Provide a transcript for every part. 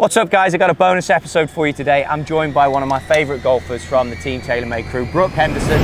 What's up guys, I got a bonus episode for you today. I'm joined by one of my favourite golfers from the Team TaylorMade crew, Brooke Henderson.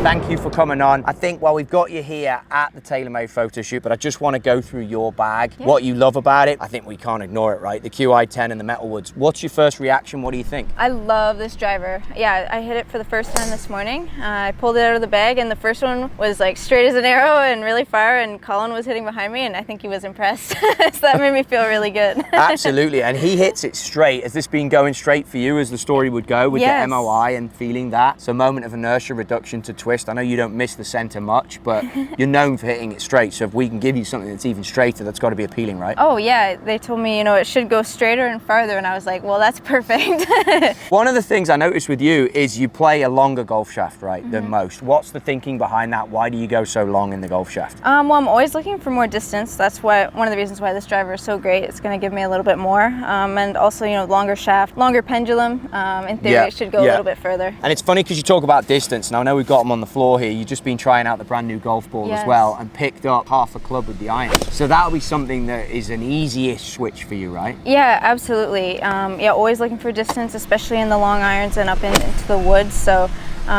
Thank you for coming on. I think, well, we've got you here at the TaylorMade Photoshoot, but I just want to go through your bag, what you love about it. I think we can't ignore it, right? The QI10 and the metal woods. What's your first reaction? What do you think? I love this driver. Yeah, I hit it for the first time this morning. I pulled it out of the bag and the first one was like straight as an arrow and really far, and Colin was hitting behind me and I think he was impressed. So that made me feel really good. Absolutely, and he hits it straight. Has this been going straight for you as the story would go with the MOI and feeling that? So moment of inertia reduction to twist. I know you don't miss the center much, but you're known for hitting it straight. So if we can give you something that's even straighter, that's got to be appealing, right? Oh yeah, they told me, you know, it should go straighter and farther, and I was like, well, that's perfect. One of the things I noticed with you is you play a longer golf shaft, right, than most. What's the thinking behind that? Why do you go so long in the golf shaft? Well, I'm always looking for more distance. That's why one of the reasons why this driver is so great. It's going to give me a little bit more, and also, you know, longer shaft, longer pendulum. In theory, it should go a little bit further. And it's funny because you talk about distance, and I know we've got them on the floor here. You've just been trying out the brand new golf ball as well, and picked up half a club with the iron. So that'll be something that is an easy-ish switch for you, right? Yeah, absolutely. Yeah, always looking for distance, especially in the long irons and up into the woods. So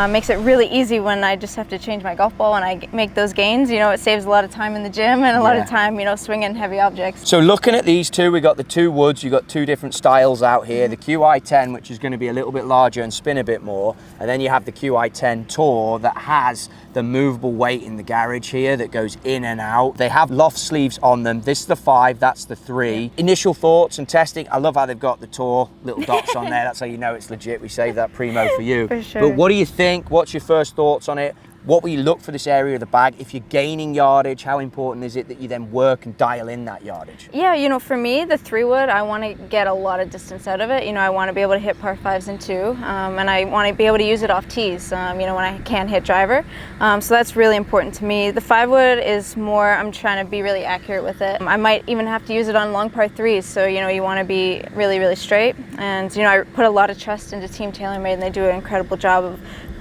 makes it really easy when I just have to change my golf ball and I make those gains. You know, it saves a lot of time in the gym and a lot of time, you know, swinging heavy objects. So looking at these two, we got the two woods, you got two different styles out here. The QI10, which is going to be a little bit larger and spin a bit more, and then you have the QI10 Tour that has the movable weight in the garage here that goes in and out. They have loft sleeves on them. This is the 5, that's the 3. Initial thoughts and testing. I love how they've got the Tour little dots on there. That's how you know it's legit. We saved that primo for you. For sure. But what do you think? What's your first thoughts on it? What will you look for this area of the bag? If you're gaining yardage, how important is it that you then work and dial in that yardage? Yeah, you know, for me, the 3-wood, I want to get a lot of distance out of it. You know, I want to be able to hit par 5s and 2, and I want to be able to use it off tees, you know, when I can't hit driver. So that's really important to me. The 5-wood is more, I'm trying to be really accurate with it. I might even have to use it on long par 3s, so, you know, you want to be really, really straight. And, you know, I put a lot of trust into Team TaylorMade, and they do an incredible job of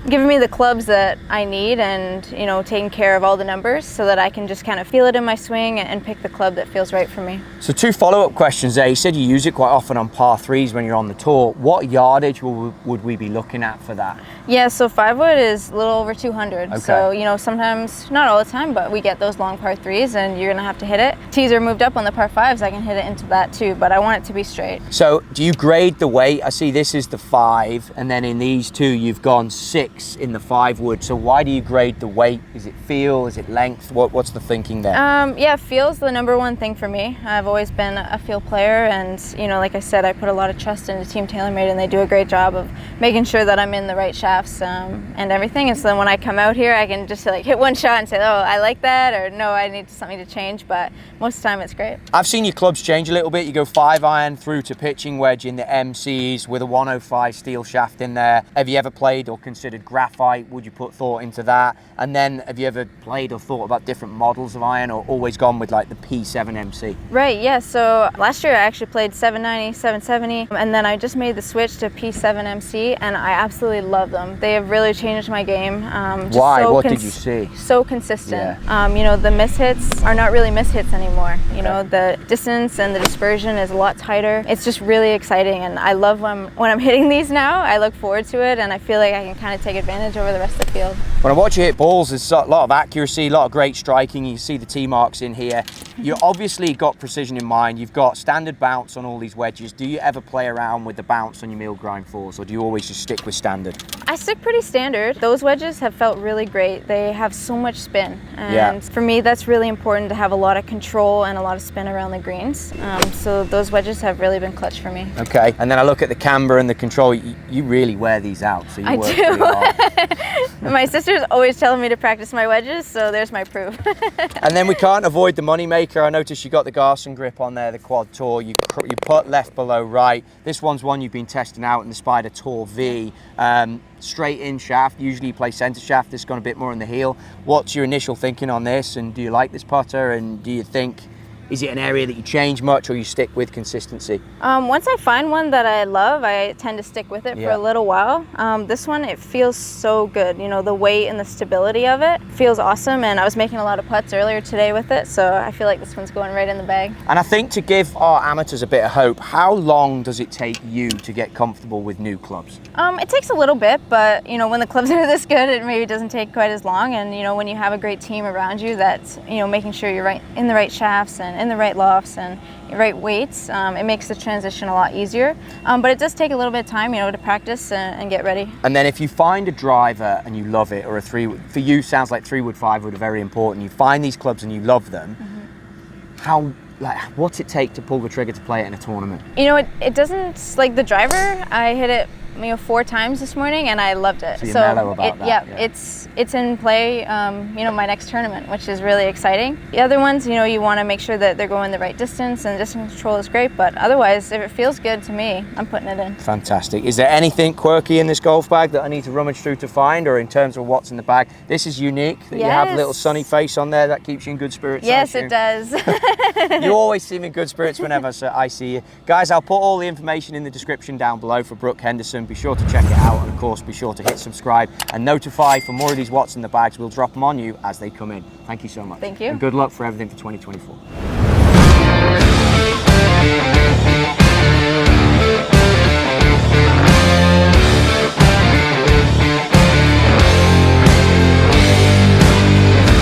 giving me the clubs that I need and, you know, taking care of all the numbers so that I can just kind of feel it in my swing and pick the club that feels right for me. So 2 follow-up questions there. You said you use it quite often on par 3s when you're on the tour. What yardage would we be looking at for that? Yeah, so 5-wood is a little over 200. Okay. So, you know, sometimes, not all the time, but we get those long par 3s and you're gonna have to hit it. Tees are moved up on the par 5s, I can hit it into that too, but I want it to be straight. So do you grade the weight? I see this is the 5, and then in these two you've gone 6 in the 5-wood. So why do you grade the weight? Is it feel? Is it length? What's the thinking there? Yeah, feel's the #1 thing for me. I've always been a feel player, and, you know, like I said, I put a lot of trust into Team TaylorMade, and they do a great job of making sure that I'm in the right shafts and everything. And so then when I come out here, I can just like hit one shot and say, oh, I like that, or no, I need something to change. But most of the time it's great. I've seen your clubs change a little bit. You go 5-iron through to pitching wedge in the MCs with a 105 steel shaft in there. Have you ever played or considered graphite? Would you put thought into that? And then have you ever played or thought about different models of iron, or always gone with like the P7 MC? Right, yeah. So last year I actually played 790, 770, and then I just made the switch to P7 MC, and I absolutely love them. They have really changed my game. Why? What did you see? So consistent. Yeah. You know, the mishits are not really mishits anymore. You know, the distance and the dispersion is a lot tighter. It's just really exciting, and I love when I'm hitting these now. I look forward to it, and I feel like I can kind of take advantage over the rest of the field. When I watch you hit balls, there's a lot of accuracy, a lot of great striking. You see the T marks in here. You obviously got precision in mind. You've got standard bounce on all these wedges. Do you ever play around with the bounce on your meal grind 4s, or do you always just stick with standard? I stick pretty standard. Those wedges have felt really great. They have so much spin, and for me that's really important to have a lot of control and a lot of spin around the greens. So those wedges have really been clutch for me. Okay, and then I look at the camber and the control. You really wear these out, so you work pretty hard. My sister's always telling me to practice my wedges, so there's my proof. And then we can't avoid the moneymaker maker. I noticed you got the Garson grip on there, the Quad Tour. You put left below right. This one's one you've been testing out in the Spider Tour V. Straight in shaft. Usually you play center shaft. This has gone a bit more in the heel. What's your initial thinking on this? And do you like this putter? And do you think, is it an area that you change much or you stick with consistency? Once I find one that I love, I tend to stick with it for a little while. This one, it feels so good. You know, the weight and the stability of it feels awesome. And I was making a lot of putts earlier today with it, so I feel like this one's going right in the bag. And I think to give our amateurs a bit of hope, how long does it take you to get comfortable with new clubs? It takes a little bit, but you know, when the clubs are this good, it maybe doesn't take quite as long. And you know, when you have a great team around you that's, you know, making sure you're right in the right shafts and in the right lofts and right weights, it makes the transition a lot easier. But it does take a little bit of time, you know, to practice and get ready. And then if you find a driver and you love it, or a 3-wood, for you sounds like 3-wood, 5-wood are very important. You find these clubs and you love them. What's it take to pull the trigger to play it in a tournament? You know, it doesn't, like the driver, I hit it 4 times this morning and I loved it. So you're mellow about that. Yeah, it's in play, you know, my next tournament, which is really exciting. The other ones, you know, you want to make sure that they're going the right distance, and distance control is great, but otherwise, if it feels good to me, I'm putting it in. Fantastic. Is there anything quirky in this golf bag that I need to rummage through to find, or in terms of what's in the bag? This is unique, that you have a little sunny face on there. That keeps you in good spirits. Yes, it does. You always seem in good spirits whenever I see you. Guys, I'll put all the information in the description down below for Brooke Henderson. Be sure to check it out, and of course be sure to hit subscribe and notify for more of these what's in the bags. We'll drop them on you as they come in. Thank you so much. Thank you. And good luck for everything for 2024.